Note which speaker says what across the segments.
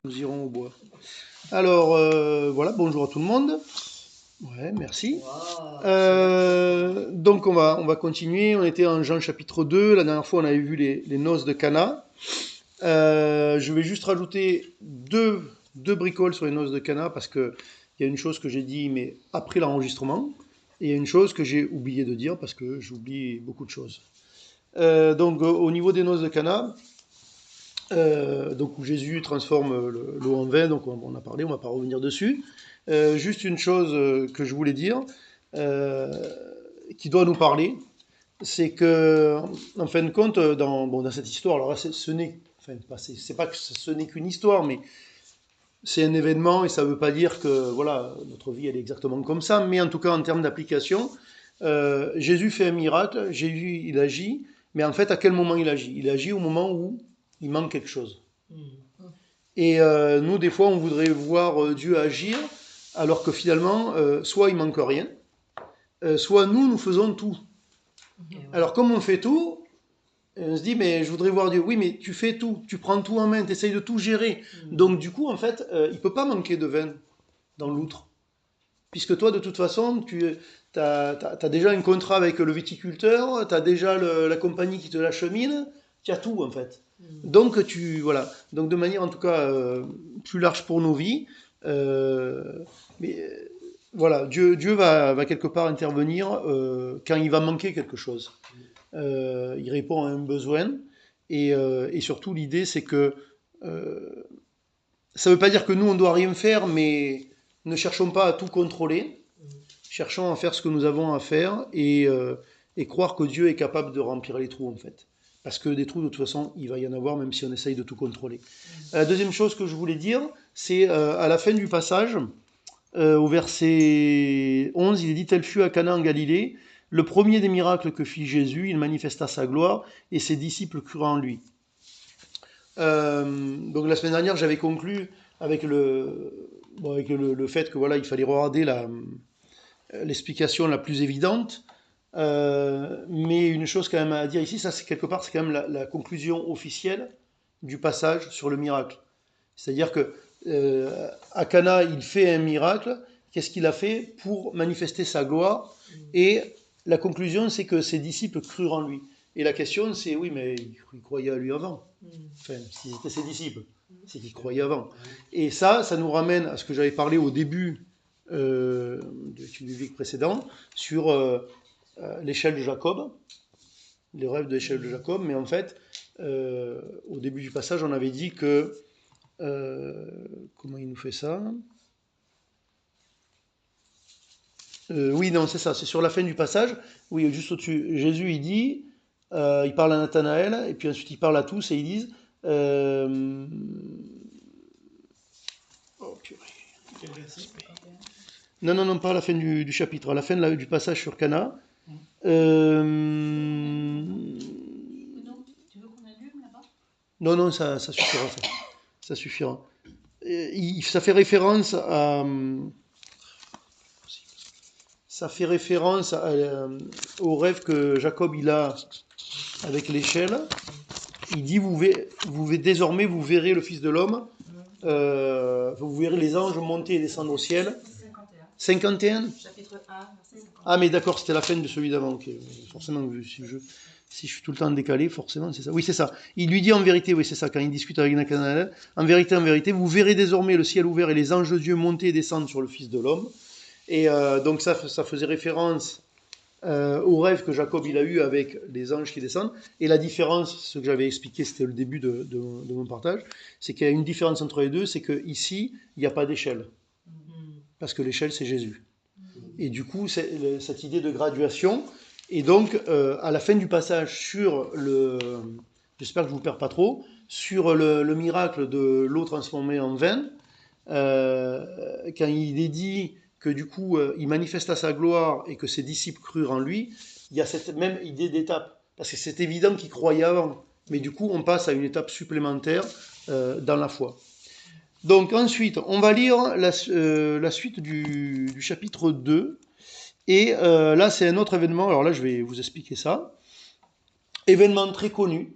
Speaker 1: Nous irons au bois. Alors, voilà, bonjour à tout le monde. Ouais, merci. Donc, on va continuer. On était en Jean chapitre 2. La dernière fois, on avait vu les noces de Cana. Je vais juste rajouter deux bricoles sur les noces de Cana parce qu'il y a une chose que j'ai dit, mais après l'enregistrement, et une chose que j'ai oublié de dire parce que j'oublie beaucoup de choses. Donc, au niveau des noces de Cana, donc où Jésus transforme l'eau en vin, donc on a parlé, on ne va pas revenir dessus. Juste une chose que je voulais dire, euh, qui doit nous parler, c'est que, en fin de compte, dans cette histoire, alors là, ce n'est, enfin, c'est pas que ce n'est qu'une histoire, mais c'est un événement et ça ne veut pas dire que voilà, notre vie elle est exactement comme ça, mais en tout cas en termes d'application, Jésus fait un miracle, Jésus il agit, mais en fait à quel moment il agit? Il agit au moment où il manque quelque chose. Et nous, des fois, on voudrait voir Dieu agir, alors que finalement, soit il manque rien, soit nous faisons tout. Alors, comme on fait tout, on se dit, mais je voudrais voir Dieu. Oui, mais tu fais tout, tu prends tout en main, tu essayes de tout gérer. Donc, du coup, en fait, il ne peut pas manquer de vin dans l'outre. Puisque toi, de toute façon, tu as déjà un contrat avec le viticulteur, tu as déjà la compagnie qui te l'achemine, tu as tout, en fait. Donc, voilà. Donc, de manière, en tout cas, plus large pour nos vies, euh, mais voilà, Dieu va quelque part intervenir quand il va manquer quelque chose. Il répond à un besoin. Et surtout, l'idée, c'est que euh, ça ne veut pas dire que nous, on ne doit rien faire, mais ne cherchons pas à tout contrôler. Cherchons à faire ce que nous avons à faire et croire que Dieu est capable de remplir les trous, en fait. Parce que des trous, de toute façon, il va y en avoir, même si on essaye de tout contrôler. La deuxième chose que je voulais dire, c'est à la fin du passage, au verset 11, il est dit: Tel fut à Cana en Galilée, le premier des miracles que fit Jésus, il manifesta sa gloire, et ses disciples crurent en lui. Donc la semaine dernière, j'avais conclu avec le fait que voilà, il fallait regarder l'explication la plus évidente. Mais une chose quand même à dire ici, ça c'est quelque part, c'est quand même la conclusion officielle du passage sur le miracle. C'est-à-dire que à Cana, il fait un miracle. Qu'est-ce qu'il a fait pour manifester sa gloire? Et la conclusion, c'est que ses disciples crurent en lui. Et la question, c'est oui, mais ils croyaient à lui avant. Enfin, s'ils étaient ses disciples, c'est qu'ils croyaient avant. Et ça nous ramène à ce que j'avais parlé au début de l'étude biblique précédente sur l'échelle de Jacob, les rêves de l'échelle de Jacob. Mais en fait, au début du passage, on avait dit que comment il nous fait ça? Oui, non, c'est ça, c'est sur la fin du passage. Oui, juste au-dessus. Jésus, il dit, il parle à Nathanaël, et puis ensuite il parle à tous, et ils disent, euh, oh, non, non, non, pas à la fin du chapitre, à la fin du passage sur Cana. Non, non, ça suffira, ça suffira. Ça fait référence au rêve que Jacob il a avec l'échelle. Il dit désormais vous verrez le Fils de l'homme, vous verrez les anges monter et descendre au ciel. 51. Ah mais d'accord, c'était la fin de celui d'avant. Okay. Forcément, si je suis tout le temps décalé, forcément c'est ça. Oui c'est ça. Il lui dit en vérité, oui c'est ça, quand il discute avec Nathanaël, en vérité, vous verrez désormais le ciel ouvert et les anges de Dieu monter et descendre sur le Fils de l'homme. Et donc ça faisait référence au rêve que Jacob il a eu avec les anges qui descendent. Et la différence, ce que j'avais expliqué, c'était le début de mon partage, c'est qu'il y a une différence entre les deux, c'est qu'ici, il n'y a pas d'échelle. Parce que l'échelle, c'est Jésus. Et du coup, c'est cette idée de graduation. Et donc, à la fin du passage sur le... J'espère que je ne vous perds pas trop. Sur le miracle de l'eau transformée en vin, quand il est dit que du coup, il manifesta sa gloire et que ses disciples crurent en lui, il y a cette même idée d'étape. Parce que c'est évident qu'ils croyaient avant. Mais du coup, on passe à une étape supplémentaire dans la foi. Donc ensuite, on va lire la suite du chapitre 2. Et là, c'est un autre événement. Alors là, je vais vous expliquer ça. Événement très connu.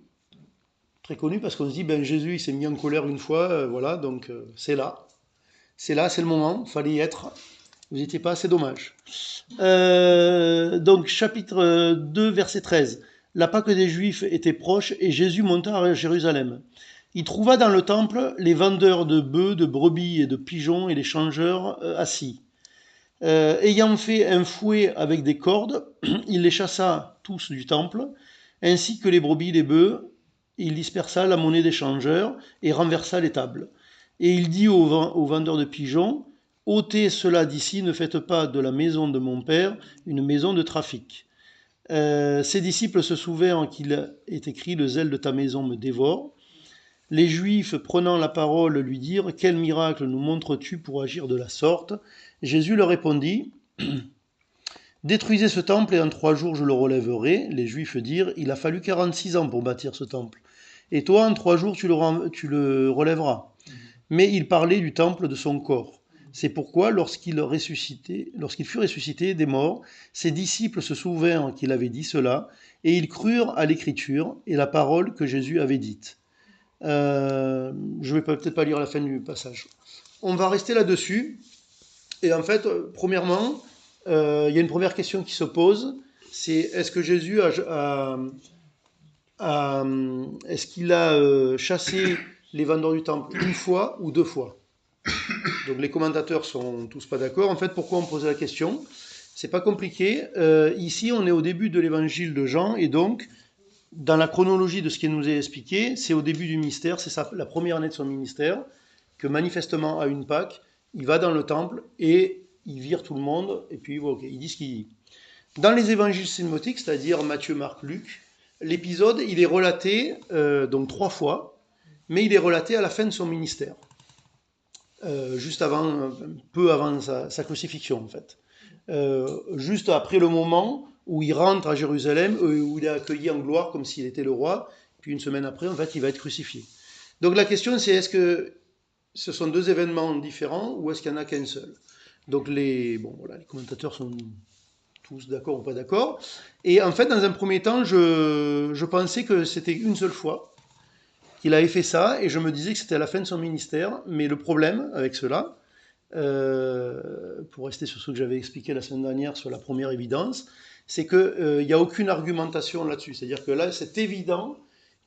Speaker 1: très connu parce qu'on se dit, ben Jésus il s'est mis en colère une fois, voilà, donc c'est là. C'est là, c'est le moment, il fallait y être. Vous n'étiez pas, c'est dommage. Donc chapitre 2, verset 13. La Pâque des Juifs était proche et Jésus monta à Jérusalem. Il trouva dans le temple les vendeurs de bœufs, de brebis et de pigeons et les changeurs assis. Ayant fait un fouet avec des cordes, il les chassa tous du temple, ainsi que les brebis, les bœufs. Il dispersa la monnaie des changeurs et renversa les tables. Et il dit aux vendeurs de pigeons, ôtez cela d'ici, ne faites pas de la maison de mon père une maison de trafic. Ses disciples se souvinrent qu'il est écrit, le zèle de ta maison me dévore. Les Juifs, prenant la parole, lui dirent, quel miracle nous montres-tu pour agir de la sorte? Jésus leur répondit, détruisez ce temple et en 3 jours je le relèverai. Les Juifs dirent, il a fallu 46 ans pour bâtir ce temple. Et toi, en 3 jours, tu le relèveras. Mais il parlait du temple de son corps. C'est pourquoi, lorsqu'il fut ressuscité des morts, ses disciples se souvinrent qu'il avait dit cela, et ils crurent à l'écriture et la parole que Jésus avait dite. Je ne vais peut-être pas lire la fin du passage. On va rester là-dessus. Et en fait, premièrement, il y a une première question qui se pose, c'est est-ce que Jésus est-ce qu'il a chassé les vendeurs du temple une fois ou 2 fois? Donc les commentateurs sont tous pas d'accord. En fait, pourquoi on pose la question? C'est pas compliqué. Ici, on est au début de l'évangile de Jean, et donc, dans la chronologie de ce qui nous est expliqué, c'est au début du ministère, c'est la première année de son ministère, que manifestement à une Pâque, il va dans le temple et il vire tout le monde, et puis okay, il dit ce qu'il dit. Dans les évangiles synoptiques, c'est-à-dire Matthieu, Marc, Luc, l'épisode, il est relaté donc 3 fois, mais il est relaté à la fin de son ministère, juste avant, peu avant sa crucifixion en fait. Juste après le moment où il rentre à Jérusalem, où il est accueilli en gloire comme s'il était le roi, puis une semaine après, en fait, il va être crucifié. Donc la question c'est, est-ce que ce sont 2 événements différents ou est-ce qu'il n'y en a qu'un seul? Donc les commentateurs sont tous d'accord ou pas d'accord. Et en fait, dans un premier temps, je pensais que c'était une seule fois qu'il avait fait ça, et je me disais que c'était à la fin de son ministère. Mais le problème avec cela, pour rester sur ce que j'avais expliqué la semaine dernière sur la première évidence, c'est qu'il n'y a aucune argumentation là-dessus. C'est-à-dire que là, c'est évident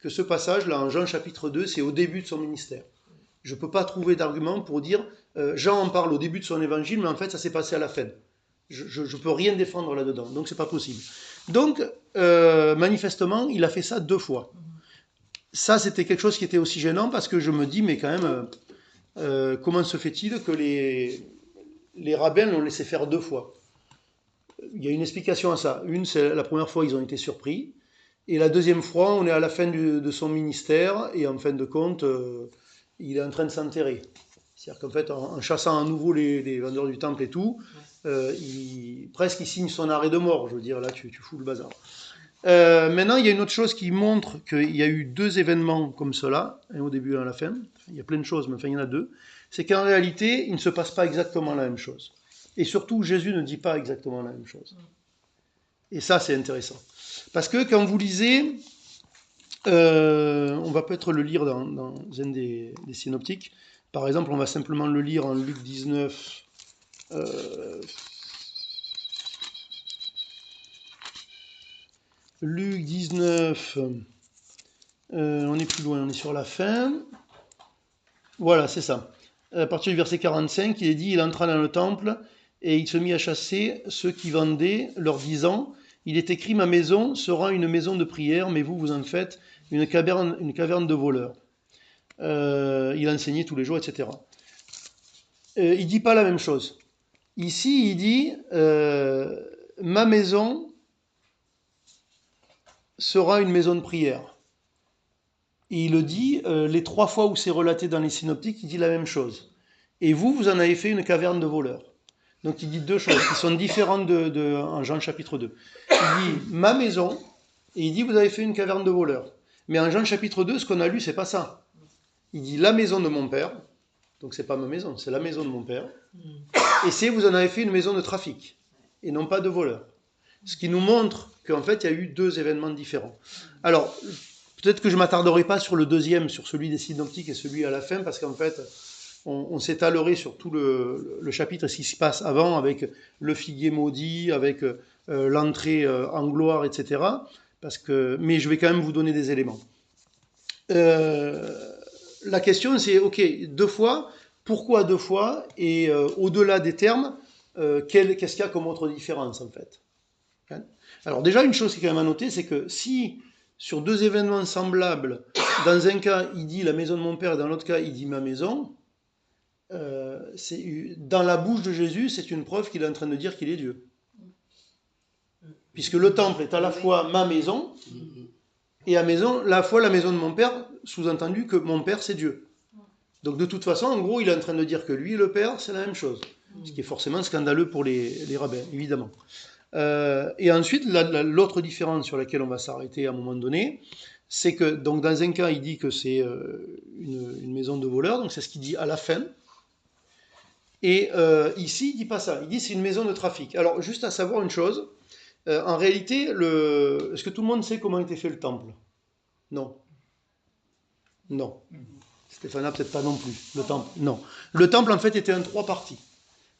Speaker 1: que ce passage-là, en Jean chapitre 2, c'est au début de son ministère. Je ne peux pas trouver d'argument pour dire Jean en parle au début de son évangile, mais en fait, ça s'est passé à la fin. Je ne peux rien défendre là-dedans, donc c'est pas possible. Donc, manifestement, il a fait ça 2 fois. Ça, c'était quelque chose qui était aussi gênant, parce que je me dis, mais quand même, comment se fait-il que les rabbins l'ont laissé faire 2 fois? Il y a une explication à ça. Une, c'est la première fois, ils ont été surpris, et la deuxième fois, on est à la fin de son ministère, et en fin de compte, il est en train de s'enterrer. C'est-à-dire qu'en fait, en chassant à nouveau les vendeurs du temple et tout, presque il signe son arrêt de mort. Je veux dire, là, tu fous le bazar. Maintenant, il y a une autre chose qui montre qu'il y a eu 2 événements comme cela, un au début et un à la fin. Il y a plein de choses, mais enfin, il y en a 2. C'est qu'en réalité, il ne se passe pas exactement la même chose. Et surtout, Jésus ne dit pas exactement la même chose. Et ça, c'est intéressant. Parce que quand vous lisez, on va peut-être le lire dans un des synoptiques. Par exemple, on va simplement le lire en Luc 19. Luc 19, on est plus loin, on est sur la fin. Voilà, c'est ça. À partir du verset 45, il est dit, il entra dans le temple et il se mit à chasser ceux qui vendaient, leur disant, il est écrit, ma maison sera une maison de prière, mais vous en faites une caverne de voleurs. Il enseignait tous les jours, etc. Il ne dit pas la même chose. Ici, il dit, ma maison sera une maison de prière. Et il le dit, les 3 fois où c'est relaté dans les synoptiques, il dit la même chose. Et vous en avez fait une caverne de voleurs. Donc il dit 2 choses qui sont différentes en Jean chapitre 2. Il dit ma maison, et il dit vous avez fait une caverne de voleurs. Mais en Jean chapitre 2, ce qu'on a lu, c'est pas ça. Il dit la maison de mon père, donc c'est pas ma maison, c'est la maison de mon père. Et c'est vous en avez fait une maison de trafic, et non pas de voleurs. Ce qui nous montre qu'en fait, il y a eu 2 événements différents. Alors, Peut-être que je ne m'attarderai pas sur le deuxième, sur celui des synoptiques et celui à la fin, parce qu'en fait, on s'étalerait sur tout le chapitre, ce qui se passe avant, avec le figuier maudit, avec l'entrée en gloire, etc. Mais je vais quand même vous donner des éléments. La question, c'est, ok, 2 fois, pourquoi 2 fois? Et au-delà des termes, qu'est-ce qu'il y a comme autre différence, en fait? Alors déjà, une chose qui est quand même à noter, c'est que si sur 2 événements semblables, dans un cas, il dit la maison de mon père, et dans l'autre cas, il dit ma maison, dans la bouche de Jésus, c'est une preuve qu'il est en train de dire qu'il est Dieu. Puisque le temple est à la fois ma maison, et à la fois la maison de mon père, sous-entendu que mon père, c'est Dieu. Donc de toute façon, en gros, il est en train de dire que lui et le père, c'est la même chose. Ce qui est forcément scandaleux pour les rabbins, évidemment. Et ensuite, l'autre différence sur laquelle on va s'arrêter à un moment donné, c'est que donc dans un cas, il dit que c'est une maison de voleurs, donc c'est ce qu'il dit à la fin. Et ici, il dit pas ça. Il dit c'est une maison de trafic. Alors, juste à savoir une chose, en réalité, est-ce que tout le monde sait comment était fait le temple? Non. Non. Stéphana, peut-être pas non plus. Le temple, non. Le temple, en fait, était en 3 parties.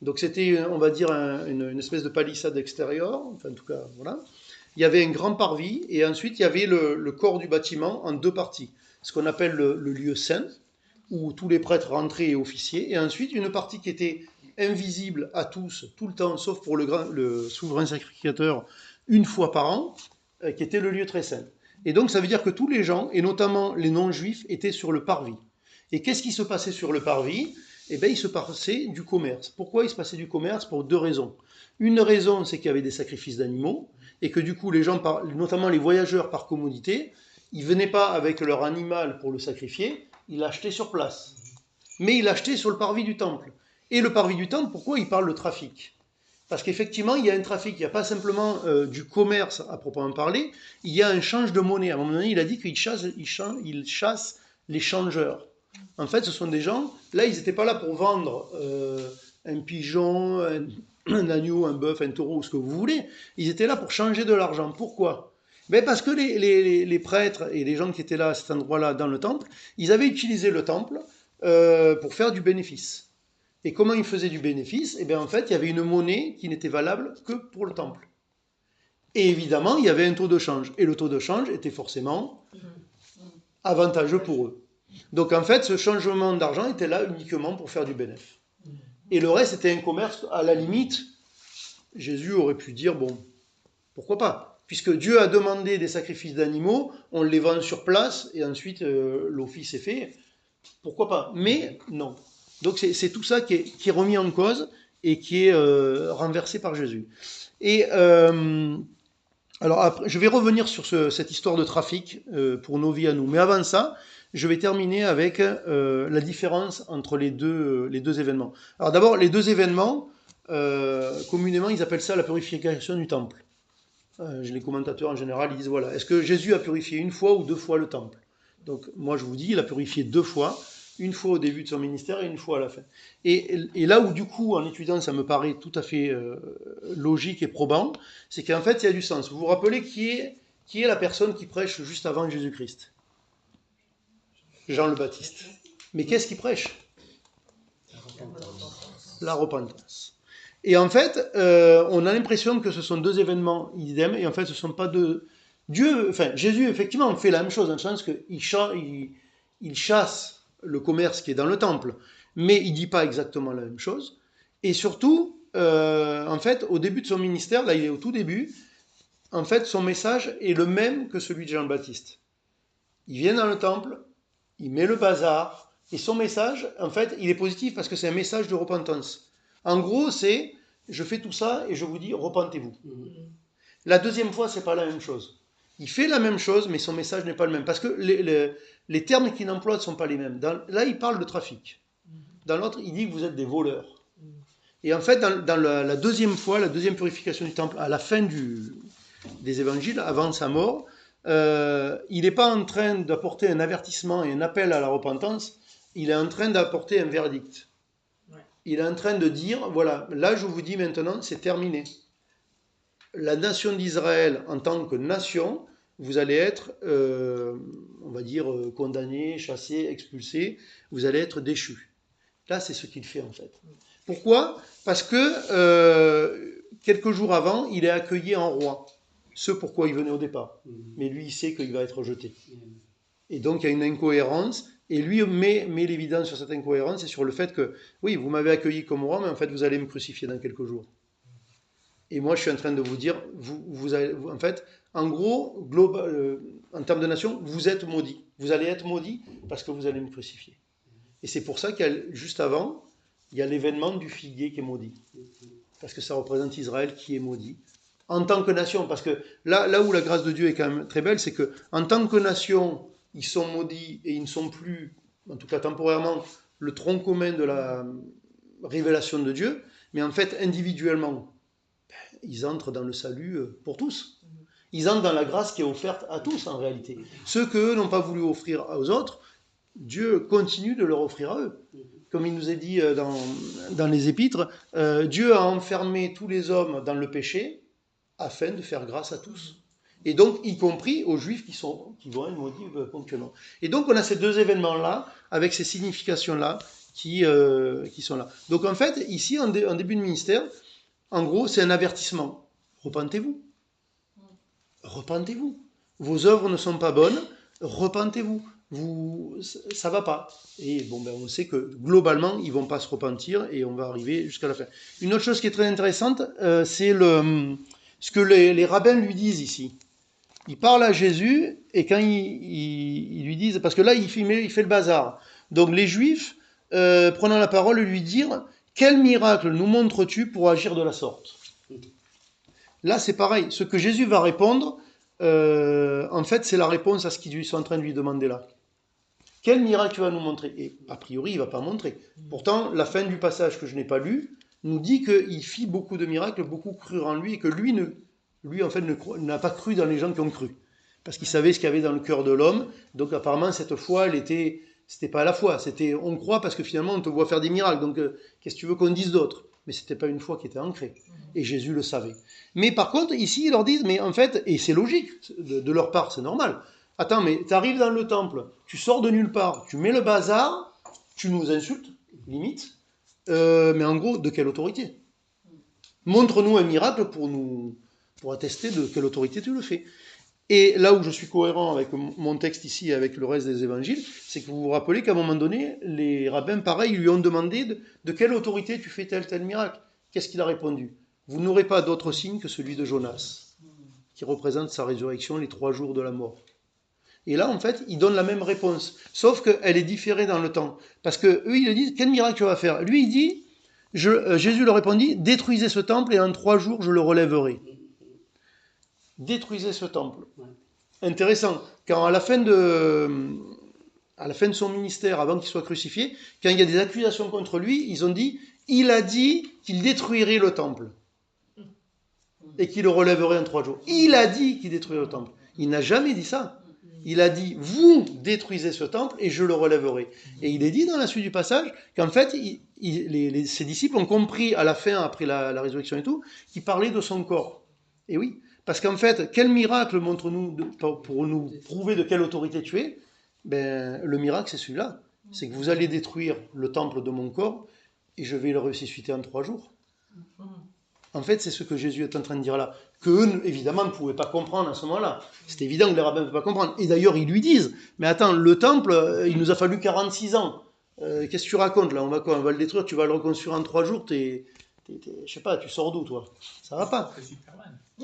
Speaker 1: Donc c'était, on va dire, une espèce de palissade extérieure, enfin en tout cas, voilà. Il y avait un grand parvis, et ensuite il y avait le corps du bâtiment en 2 parties. Ce qu'on appelle le lieu saint, où tous les prêtres rentraient et officiaient, et ensuite une partie qui était invisible à tous, tout le temps, sauf pour le souverain sacrificateur, une fois par an, qui était le lieu très saint. Et donc ça veut dire que tous les gens, et notamment les non-juifs, étaient sur le parvis. Et qu'est-ce qui se passait sur le parvis? Eh bien, il se passait du commerce. Pourquoi il se passait du commerce? Pour 2 raisons. Une raison, c'est qu'il y avait des sacrifices d'animaux, et que du coup, les gens, notamment les voyageurs par commodité, ils ne venaient pas avec leur animal pour le sacrifier, ils l'achetaient sur place. Mais ils l'achetaient sur le parvis du temple. Et le parvis du temple, pourquoi il parle de trafic? Parce qu'effectivement, il y a un trafic, il n'y a pas simplement du commerce à proprement parler, il y a un change de monnaie. À un moment donné, il a dit qu'il chasse les changeurs. En fait, ce sont des gens, là, ils n'étaient pas là pour vendre un pigeon, un agneau, un bœuf, un taureau, ce que vous voulez. Ils étaient là pour changer de l'argent. Pourquoi? Ben parce que les prêtres et les gens qui étaient là à cet endroit-là dans le temple, ils avaient utilisé le temple pour faire du bénéfice. Et comment ils faisaient du bénéfice? Eh bien, en fait, il y avait une monnaie qui n'était valable que pour le temple. Et évidemment, il y avait un taux de change. Et le taux de change était forcément avantageux pour eux. Donc en fait, ce changement d'argent était là uniquement pour faire du bénéfice. Et le reste, c'était un commerce, à la limite, Jésus aurait pu dire, bon, pourquoi pas? Puisque Dieu a demandé des sacrifices d'animaux, on les vend sur place, et ensuite l'office est fait, pourquoi pas? Mais non. Donc c'est tout ça qui est remis en cause, et qui est renversé par Jésus. Et alors après, je vais revenir sur cette histoire de trafic pour nos vies à nous. Mais avant ça, je vais terminer avec la différence entre les deux événements. Alors d'abord, les 2 événements, communément, ils appellent ça la purification du temple. Les commentateurs en général, ils disent, voilà, est-ce que Jésus a purifié 1 fois ou 2 fois le temple? Donc moi je vous dis, il a purifié 2 fois, 1 fois au début de son ministère et 1 fois à la fin. Et là où du coup, en étudiant, ça me paraît tout à fait logique et probant, c'est qu'en fait, il y a du sens. Vous vous rappelez qui est la personne qui prêche juste avant Jésus-Christ? Jean le Baptiste. Mais qu'est-ce qu'il prêche? La repentance. Et en fait, on a l'impression que ce sont 2 événements idem, et en fait, ce ne sont pas 2... Jésus, effectivement, fait la même chose, dans le sens qu'il chasse le commerce qui est dans le temple, mais il ne dit pas exactement la même chose. Et surtout, en fait, au début de son ministère, là il est au tout début, en fait, son message est le même que celui de Jean le Baptiste. Il vient dans le temple, il met le bazar, et son message, en fait, il est positif parce que c'est un message de repentance. En gros, c'est, je fais tout ça et je vous dis, repentez-vous. La deuxième fois, c'est pas la même chose. Il fait la même chose, mais son message n'est pas le même. Parce que les termes qu'il emploie ne sont pas les mêmes. Là, il parle de trafic. Dans l'autre, il dit que vous êtes des voleurs. Et en fait, dans la deuxième fois, la deuxième purification du temple, à la fin des évangiles, avant sa mort, il n'est pas en train d'apporter un avertissement et un appel à la repentance, il est en train d'apporter un verdict. Il est en train de dire, voilà, là je vous dis maintenant, c'est terminé. La nation d'Israël, en tant que nation, vous allez être, on va dire, condamné, chassé, expulsé, vous allez être déchu. Là, c'est ce qu'il fait en fait. Pourquoi? Parce que quelques jours avant, il est accueilli en roi. Ce pourquoi il venait au départ. Mais lui, il sait qu'il va être rejeté. Et donc, il y a une incohérence. Et lui met l'évidence sur cette incohérence et sur le fait que, oui, vous m'avez accueilli comme roi, mais en fait, vous allez me crucifier dans quelques jours. Et moi, je suis en train de vous dire, en fait, en gros, global, en termes de nation, vous êtes maudits. Vous allez être maudits parce que vous allez me crucifier. Et c'est pour ça juste avant, il y a l'événement du figuier qui est maudit. Parce que ça représente Israël qui est maudit. En tant que nation, parce que là où la grâce de Dieu est quand même très belle, c'est que en tant que nation, ils sont maudits et ils ne sont plus, en tout cas temporairement, le tronc commun de la révélation de Dieu, mais en fait, individuellement, ils entrent dans le salut pour tous. Ils entrent dans la grâce qui est offerte à tous en réalité. Ceux qu'eux n'ont pas voulu offrir aux autres, Dieu continue de leur offrir à eux. Comme il nous est dit dans les épîtres, Dieu a enfermé tous les hommes dans le péché afin de faire grâce à tous. Et donc, y compris aux Juifs qui vont être maudits ponctuellement. Et donc, on a ces deux événements-là, avec ces significations-là, qui sont là. Donc, en fait, ici, en début de ministère, en gros, c'est un avertissement. Repentez-vous. Repentez-vous. Vos œuvres ne sont pas bonnes, repentez-vous. Ça va pas. Et bon, ben, on sait que globalement, ils vont pas se repentir et on va arriver jusqu'à la fin. Une autre chose qui est très intéressante, c'est ce que les rabbins lui disent ici. Ils parlent à Jésus et quand ils lui disent, parce que là, il fait le bazar. Donc les Juifs, prenant la parole, lui dire, quel miracle nous montres-tu pour agir de la sorte? Là, c'est pareil. Ce que Jésus va répondre, en fait, c'est la réponse à ce qu'ils sont en train de lui demander là. Quel miracle tu vas nous montrer? Et a priori, il ne va pas montrer. Pourtant, la fin du passage que je n'ai pas lu nous dit qu'il fit beaucoup de miracles, beaucoup crurent en lui, et que lui en fait, n'a pas cru dans les gens qui ont cru. Parce qu'il savait ce qu'il y avait dans le cœur de l'homme. Donc apparemment, cette foi, c'était pas la foi. C'était on croit parce que finalement, on te voit faire des miracles. Donc qu'est-ce que tu veux qu'on dise d'autre? Mais c'était pas une foi qui était ancrée. Et Jésus le savait. Mais par contre, ici, ils leur disent, mais en fait, et c'est logique, de leur part, c'est normal. Attends, mais tu arrives dans le temple, tu sors de nulle part, tu mets le bazar, tu nous insultes, limite, mais en gros, de quelle autorité? Montre-nous un miracle pour attester de quelle autorité tu le fais. Et là où je suis cohérent avec mon texte ici et avec le reste des évangiles, c'est que vous vous rappelez qu'à un moment donné, les rabbins, pareil, lui ont demandé de quelle autorité tu fais tel miracle. Qu'est-ce qu'il a répondu? Vous n'aurez pas d'autre signe que celui de Jonas, qui représente sa résurrection les 3 jours de la mort. Et là, en fait, il donne la même réponse, sauf qu'elle est différée dans le temps. Parce que eux, ils disent, quel miracle tu vas faire? Lui, il dit, Jésus leur répondit, détruisez ce temple et en 3 jours, je le relèverai. Détruisez ce temple. Intéressant, quand à la fin de son ministère, avant qu'il soit crucifié, quand il y a des accusations contre lui, ils ont dit, il a dit qu'il détruirait le temple et qu'il le relèverait en 3 jours. Il a dit qu'il détruirait le temple. Il n'a jamais dit ça. Il a dit, vous détruisez ce temple et je le relèverai. Et il est dit dans la suite du passage qu'en fait, ses disciples ont compris à la fin, après la résurrection et tout, qu'il parlait de son corps. Et oui, parce qu'en fait, quel miracle montre-nous pour nous prouver de quelle autorité tu es? Ben, le miracle, c'est celui-là. C'est que vous allez détruire le temple de mon corps et je vais le ressusciter en 3 jours. En fait, c'est ce que Jésus est en train de dire là. Qu'eux, évidemment, ne pouvaient pas comprendre à ce moment-là. C'est évident que les rabbins ne peuvent pas comprendre. Et d'ailleurs, ils lui disent, mais attends, le temple, il nous a fallu 46 ans. Qu'est-ce que tu racontes là? On va le détruire, tu vas le reconstruire en 3 jours, je sais pas, tu sors d'où toi? Ça va pas.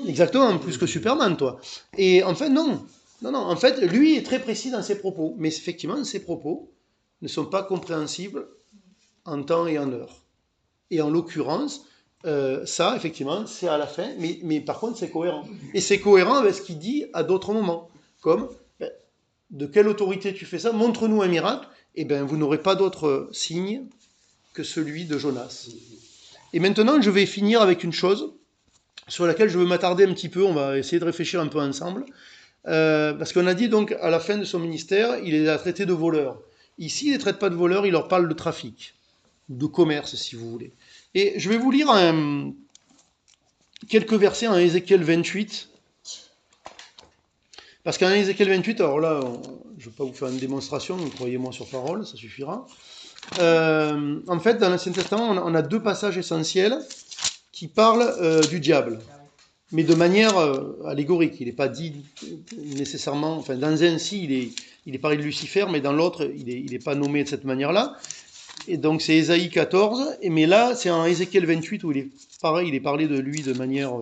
Speaker 1: Exactement, plus que Superman, toi. Et en fait, non. Non, en fait, lui est très précis dans ses propos. Mais effectivement, ses propos ne sont pas compréhensibles en temps et en heure. Et en l'occurrence, ça, effectivement, c'est à la fin, mais par contre, c'est cohérent. Et c'est cohérent avec ce qu'il dit à d'autres moments, comme de quelle autorité tu fais ça? Montre-nous un miracle. Eh bien, vous n'aurez pas d'autre signe que celui de Jonas. Et maintenant, je vais finir avec une chose sur laquelle je veux m'attarder un petit peu. On va essayer de réfléchir un peu ensemble. Parce qu'on a dit donc, à la fin de son ministère, il les a traités de voleurs. Ici, il ne les traite pas de voleurs, il leur parle de trafic, de commerce, si vous voulez. Et je vais vous lire quelques versets en Ézéchiel 28. Parce qu'en Ézéchiel 28, alors là, je ne vais pas vous faire une démonstration, croyez-moi sur parole, ça suffira. En fait, dans l'Ancien Testament, on a deux passages essentiels qui parlent du diable, mais de manière allégorique. Il n'est pas dit nécessairement, enfin dans un si, il est parlé de Lucifer, mais dans l'autre, il n'est pas nommé de cette manière-là. Et donc c'est Ésaïe 14, mais là c'est en Ézéchiel 28 où il est parlé de lui de manière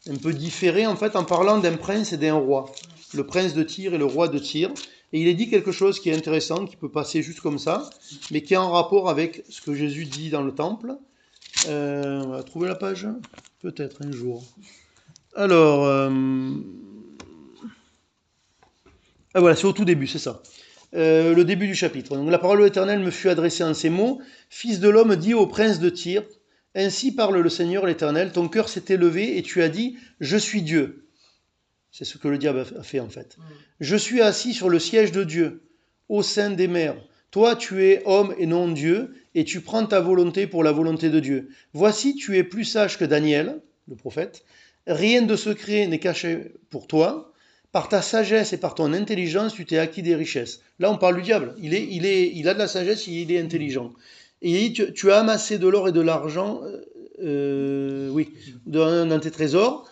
Speaker 1: un peu différée, en fait, en parlant d'un prince et d'un roi. Le prince de Tyr et le roi de Tyr. Et il est dit quelque chose qui est intéressant, qui peut passer juste comme ça, mais qui est en rapport avec ce que Jésus dit dans le temple. On va trouver la page? Peut-être un jour. Alors, ah voilà, c'est au tout début, c'est ça. Le début du chapitre. Donc la parole de l'Éternel me fut adressée en ces mots. Fils de l'homme, dis au prince de Tyr, ainsi parle le Seigneur l'Éternel, ton cœur s'est élevé et tu as dit, je suis Dieu. C'est ce que le diable a fait en fait. Je suis assis sur le siège de Dieu, au sein des mers. Toi, tu es homme et non Dieu, et tu prends ta volonté pour la volonté de Dieu. Voici, tu es plus sage que Daniel, le prophète. Rien de secret n'est caché pour toi. Par ta sagesse et par ton intelligence, tu t'es acquis des richesses. Là, on parle du diable. Il a de la sagesse, il est intelligent. Et il dit, tu as amassé de l'or et de l'argent, oui, dans tes trésors.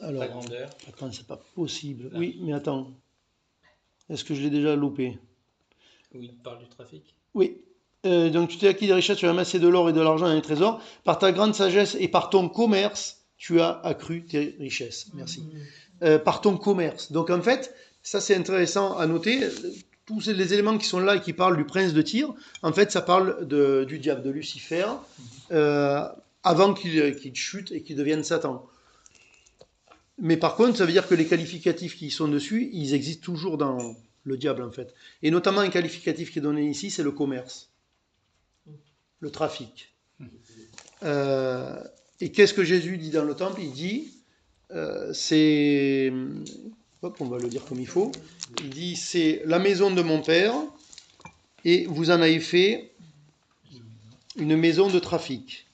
Speaker 1: Alors,
Speaker 2: La grandeur.
Speaker 1: attends, c'est pas possible. Oui, mais attends. Est-ce que je l'ai déjà loupé?
Speaker 2: Oui, il parle du trafic.
Speaker 1: Oui. Donc tu t'es acquis des richesses, tu as amassé de l'or et de l'argent dans les trésors. Par ta grande sagesse et par ton commerce, tu as accru tes richesses. Merci. Par ton commerce. Donc en fait, ça c'est intéressant à noter. Tous les éléments qui sont là et qui parlent du prince de Tyr, en fait, ça parle du diable, de Lucifer, avant qu'il chute et qu'il devienne Satan. Mais par contre, ça veut dire que les qualificatifs qui sont dessus, ils existent toujours dans le diable, en fait. Et notamment, un qualificatif qui est donné ici, c'est le commerce, le trafic. Et qu'est-ce que Jésus dit dans le temple? Il dit, c'est... Hop, on va le dire comme il faut. Il dit, c'est la maison de mon Père, et vous en avez fait une maison de trafic.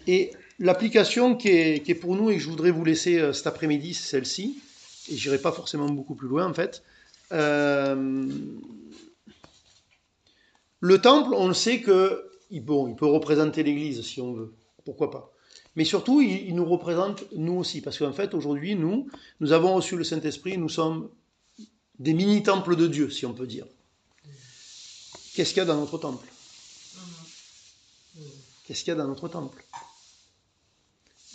Speaker 1: Et l'application qui est pour nous et que je voudrais vous laisser cet après-midi, c'est celle-ci, et j'irai pas forcément beaucoup plus loin en fait. Le temple, on le sait que il peut représenter l'Église si on veut, pourquoi pas. Mais surtout, il nous représente nous aussi, parce qu'en fait, aujourd'hui, nous avons reçu le Saint-Esprit, nous sommes des mini-temples de Dieu, si on peut dire. Qu'est-ce qu'il y a dans notre temple? Qu'est-ce qu'il y a dans notre temple?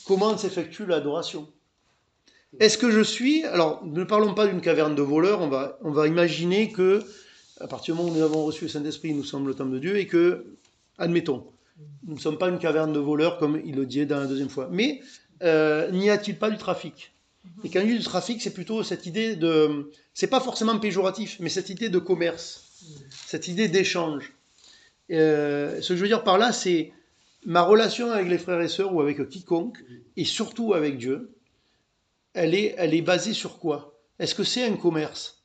Speaker 1: Comment s'effectue l'adoration? Est-ce que je suis... Alors, ne parlons pas d'une caverne de voleurs, on va imaginer que, à partir du moment où nous avons reçu le Saint-Esprit, nous sommes le temple de Dieu, et que, admettons, nous ne sommes pas une caverne de voleurs, comme il le disait dans la deuxième fois. Mais n'y a-t-il pas du trafic? Et quand il dit du trafic, c'est plutôt cette idée de... C'est pas forcément péjoratif, mais cette idée de commerce, cette idée d'échange. Ce que je veux dire par là, c'est ma relation avec les frères et sœurs ou avec quiconque, et surtout avec Dieu, elle est basée sur quoi? Est-ce que c'est un commerce?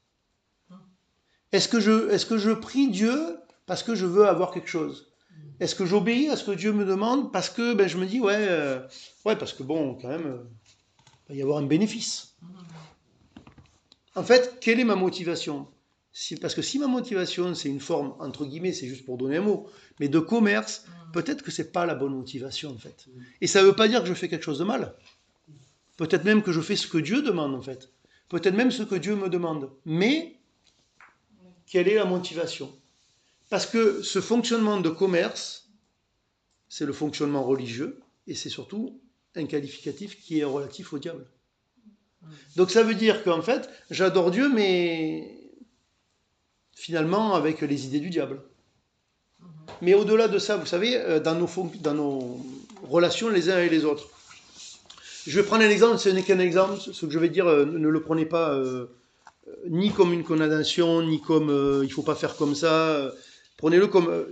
Speaker 1: Est-ce que je prie Dieu parce que je veux avoir quelque chose? Est-ce que j'obéis à ce que Dieu me demande parce que je me dis, ouais, parce que bon, quand même, il va y avoir un bénéfice. En fait, quelle est ma motivation? Parce que si ma motivation, c'est une forme, entre guillemets, c'est juste pour donner un mot, mais de commerce, peut-être que c'est pas la bonne motivation, en fait. Et ça ne veut pas dire que je fais quelque chose de mal. Peut-être même que je fais ce que Dieu demande, en fait. Peut-être même ce que Dieu me demande. Mais, quelle est la motivation? Parce que ce fonctionnement de commerce, c'est le fonctionnement religieux, et c'est surtout un qualificatif qui est relatif au diable. Donc ça veut dire qu'en fait, j'adore Dieu, mais finalement avec les idées du diable. Mais au-delà de ça, vous savez, dans nos relations les uns avec les autres, je vais prendre un exemple, ce n'est qu'un exemple, ce que je vais dire, ne le prenez pas ni comme une condamnation, ni comme il ne faut pas faire comme ça, prenez-le comme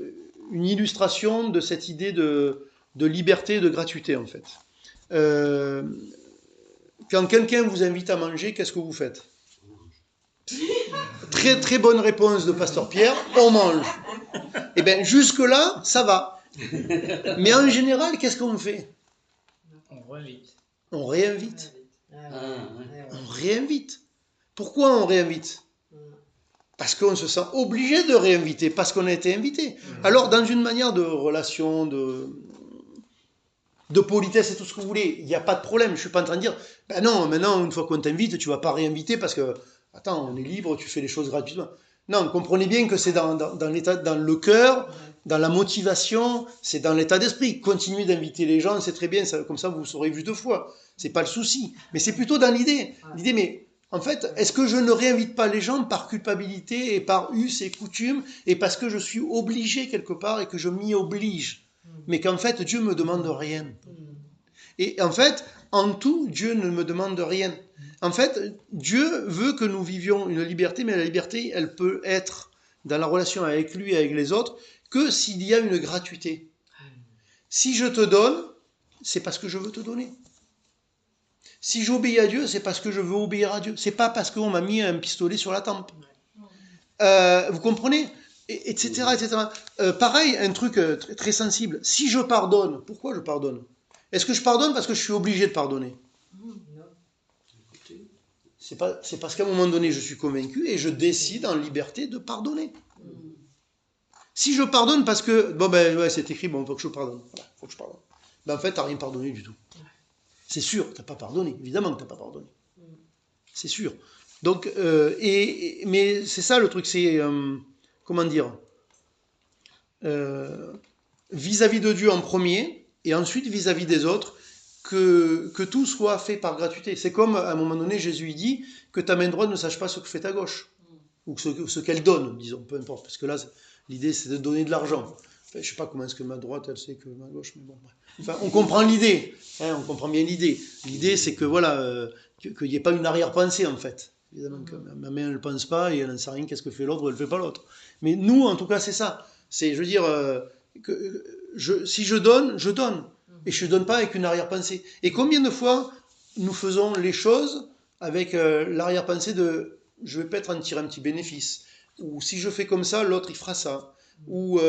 Speaker 1: une illustration de cette idée de liberté et de gratuité en fait. Quand quelqu'un vous invite à manger, qu'est-ce que vous faites? Très très bonne réponse de Pasteur Pierre, on mange. Eh bien jusque-là, ça va. Mais en général, qu'est-ce qu'on fait?
Speaker 2: On réinvite.
Speaker 1: On réinvite. On réinvite. Pourquoi on réinvite? Parce qu'on se sent obligé de réinviter, parce qu'on a été invité. Alors, dans une manière de relation, de politesse et tout ce que vous voulez, il n'y a pas de problème. Je ne suis pas en train de dire, ben non, maintenant, une fois qu'on t'invite, tu ne vas pas réinviter parce que, attends, on est libre, tu fais les choses gratuitement. Non, comprenez bien que c'est dans l'état, dans le cœur, dans la motivation, c'est dans l'état d'esprit. Continuez d'inviter les gens, c'est très bien, ça, comme ça vous saurez vu deux fois. C'est pas le souci. Mais c'est plutôt dans l'idée. L'idée, mais en fait, est-ce que je ne réinvite pas les gens par culpabilité et par us et coutume et parce que je suis obligé quelque part et que je m'y oblige? Mais qu'en fait, Dieu ne me demande rien. Et en fait, en tout, Dieu ne me demande rien. En fait, Dieu veut que nous vivions une liberté, mais la liberté, elle peut être dans la relation avec lui et avec les autres que s'il y a une gratuité. Si je te donne, c'est parce que je veux te donner. Si j'obéis à Dieu, c'est parce que je veux obéir à Dieu. C'est pas parce qu'on m'a mis un pistolet sur la tempe. Vous comprenez? Etc. etc. Pareil, un truc très sensible. Si je pardonne, pourquoi je pardonne? Est-ce que je pardonne parce que je suis obligé de pardonner? C'est parce qu'à un moment donné, je suis convaincu et je décide en liberté de pardonner. Si je pardonne parce que, bon ben ouais, c'est écrit, bon, il faut que je pardonne. Voilà, faut que je pardonne. Ben en fait, tu n'as rien pardonné du tout. C'est sûr, tu n'as pas pardonné. Évidemment que tu n'as pas pardonné. C'est sûr. Donc, mais c'est ça le truc, c'est, comment dire, vis-à-vis de Dieu en premier, et ensuite vis-à-vis des autres, que tout soit fait par gratuité. C'est comme, à un moment donné, Jésus dit que ta main droite ne sache pas ce que fait ta gauche, ou ce qu'elle donne, disons, peu importe, parce que là, l'idée, c'est de donner de l'argent. Enfin, je ne sais pas comment est-ce que ma droite, elle sait que ma gauche, mais bon, bref. Enfin, on comprend l'idée, hein, on comprend bien l'idée. L'idée, c'est que, voilà, qu'il n'y ait pas une arrière-pensée, en fait. Évidemment que ma main, elle ne pense pas, et elle n'en sait rien, qu'est-ce que fait l'autre, ou elle ne fait pas l'autre. Mais nous, en tout cas, c'est ça. C'est, je veux dire, si je donne, je donne. Et je ne donne pas avec une arrière-pensée. Et combien de fois nous faisons les choses avec l'arrière-pensée de je vais peut-être en tirer un petit bénéfice, ou si je fais comme ça, l'autre il fera ça, ou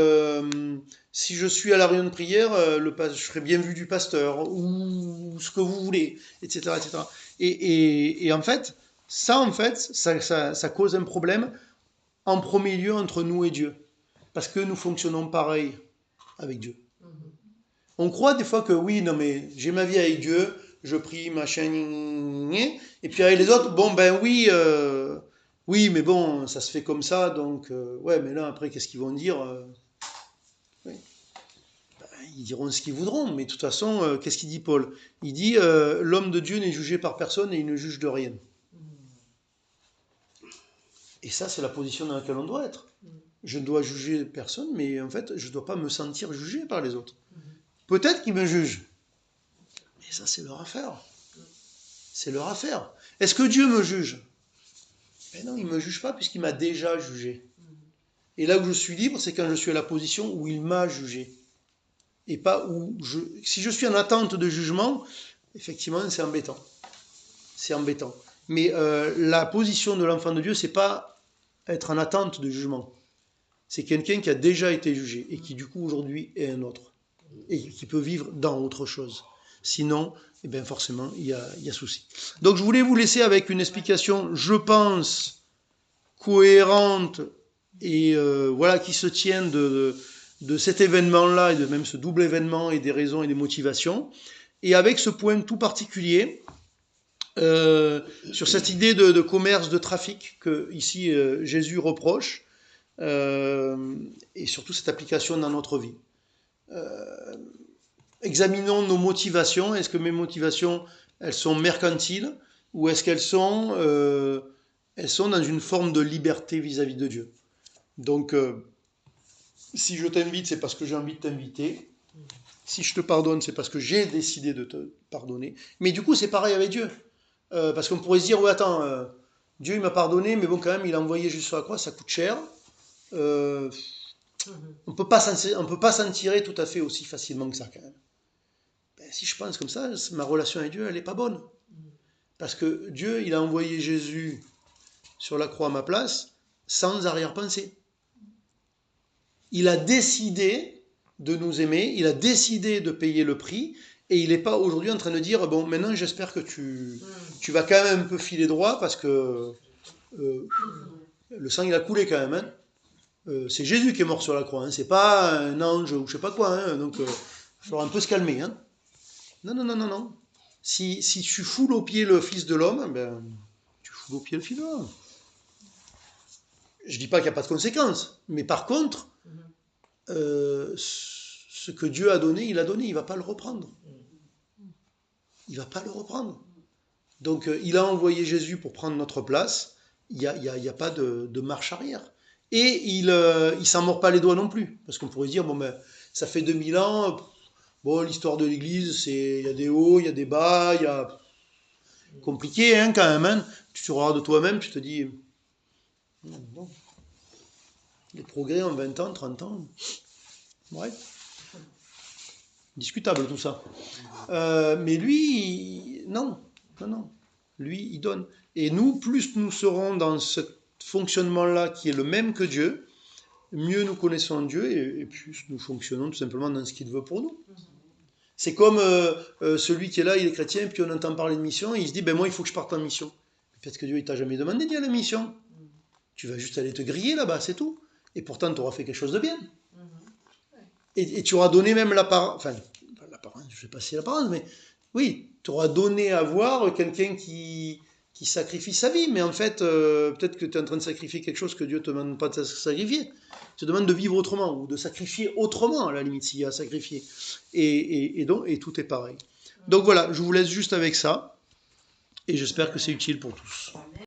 Speaker 1: si je suis à la réunion de prière, je serai bien vu du pasteur, ou ce que vous voulez, etc. etc. Et en fait, ça cause un problème en premier lieu entre nous et Dieu, parce que nous fonctionnons pareil avec Dieu. On croit des fois que oui, non mais j'ai ma vie avec Dieu, je prie, machin, et puis avec les autres, bon ben oui, oui, mais bon, ça se fait comme ça, donc ouais, mais là après, qu'est-ce qu'ils vont dire? Oui. Ben, ils diront ce qu'ils voudront, mais de toute façon, qu'est-ce qu'il dit Paul? Il dit l'homme de Dieu n'est jugé par personne et il ne juge de rien. Et ça, c'est la position dans laquelle on doit être. Je ne dois juger personne, mais en fait, je ne dois pas me sentir jugé par les autres. Peut-être qu'ils me jugent. Mais ça, c'est leur affaire. C'est leur affaire. Est-ce que Dieu me juge? Ben non, il ne me juge pas puisqu'il m'a déjà jugé. Et là où je suis libre, c'est quand je suis à la position où il m'a jugé. Et pas où si je suis en attente de jugement, effectivement, c'est embêtant. C'est embêtant. Mais la position de l'enfant de Dieu, c'est pas être en attente de jugement. C'est quelqu'un qui a déjà été jugé et qui, du coup, aujourd'hui, est un autre. Et qui peut vivre dans autre chose. Sinon, eh bien forcément, il y a souci. Donc je voulais vous laisser avec une explication, je pense, cohérente et voilà, qui se tient de cet événement-là et de même ce double événement et des raisons et des motivations. Et avec ce point tout particulier, sur cette idée de commerce, de trafic que ici Jésus reproche, et surtout cette application dans notre vie. Examinons nos motivations. Est-ce que mes motivations, elles sont mercantiles ou est-ce qu'elles sont dans une forme de liberté vis-à-vis de Dieu? Donc, si je t'invite, c'est parce que j'ai envie de t'inviter. Si je te pardonne, c'est parce que j'ai décidé de te pardonner. Mais du coup, c'est pareil avec Dieu. Parce qu'on pourrait se dire, ouais, attends, Dieu, il m'a pardonné, mais bon, quand même, il a envoyé Jésus sur la croix, ça coûte cher. On ne peut pas s'en tirer tout à fait aussi facilement que ça, quand même. Ben, si je pense comme ça, ma relation avec Dieu, elle n'est pas bonne. Parce que Dieu, il a envoyé Jésus sur la croix à ma place, sans arrière-pensée. Il a décidé de nous aimer, il a décidé de payer le prix, Et il n'est pas aujourd'hui en train de dire, bon, maintenant j'espère que tu vas quand même un peu filer droit parce que le sang il a coulé quand même. Hein. C'est Jésus qui est mort sur la croix, hein. C'est pas un ange ou je sais pas quoi. Hein. Donc il va falloir un peu se calmer. Hein. Non, non, non, non, non. Si tu foules au pied le Fils de l'homme, ben, tu foules au pied le Fils de l'homme. Je dis pas qu'il n'y a pas de conséquences, mais par contre, ce que Dieu a donné, il ne va pas le reprendre. Il ne va pas le reprendre. Donc il a envoyé Jésus pour prendre notre place, il n'y a pas de marche arrière. Et il ne s'en mord pas les doigts non plus, parce qu'on pourrait se dire, bon ben, ça fait 2000 ans, bon, l'histoire de l'Église, il y a des hauts, il y a des bas, il y a... Compliqué hein, quand même, hein. Tu te regardes de toi-même, tu te dis, non. Les progrès en 20 ans, 30 ans, ouais. Discutable tout ça. Mais lui, non. Lui, il donne. Et nous, plus nous serons dans ce fonctionnement-là qui est le même que Dieu, mieux nous connaissons Dieu et plus nous fonctionnons tout simplement dans ce qu'il veut pour nous. C'est comme celui qui est là, il est chrétien, puis on entend parler de mission, et il se dit, ben moi, il faut que je parte en mission. Peut-être que Dieu, il t'a jamais demandé d'y aller à la mission. Tu vas juste aller te griller là-bas, c'est tout. Et pourtant, tu auras fait quelque chose de bien. Et tu auras donné même l'apparence, enfin, l'apparence, je ne sais pas si l'apparence, mais oui, tu auras donné à voir quelqu'un qui sacrifie sa vie, mais en fait, peut-être que tu es en train de sacrifier quelque chose que Dieu ne te demande pas de sacrifier. Il te demande de vivre autrement, ou de sacrifier autrement, à la limite, s'il y a à sacrifier. Et tout est pareil. Donc voilà, je vous laisse juste avec ça, et j'espère que c'est utile pour tous.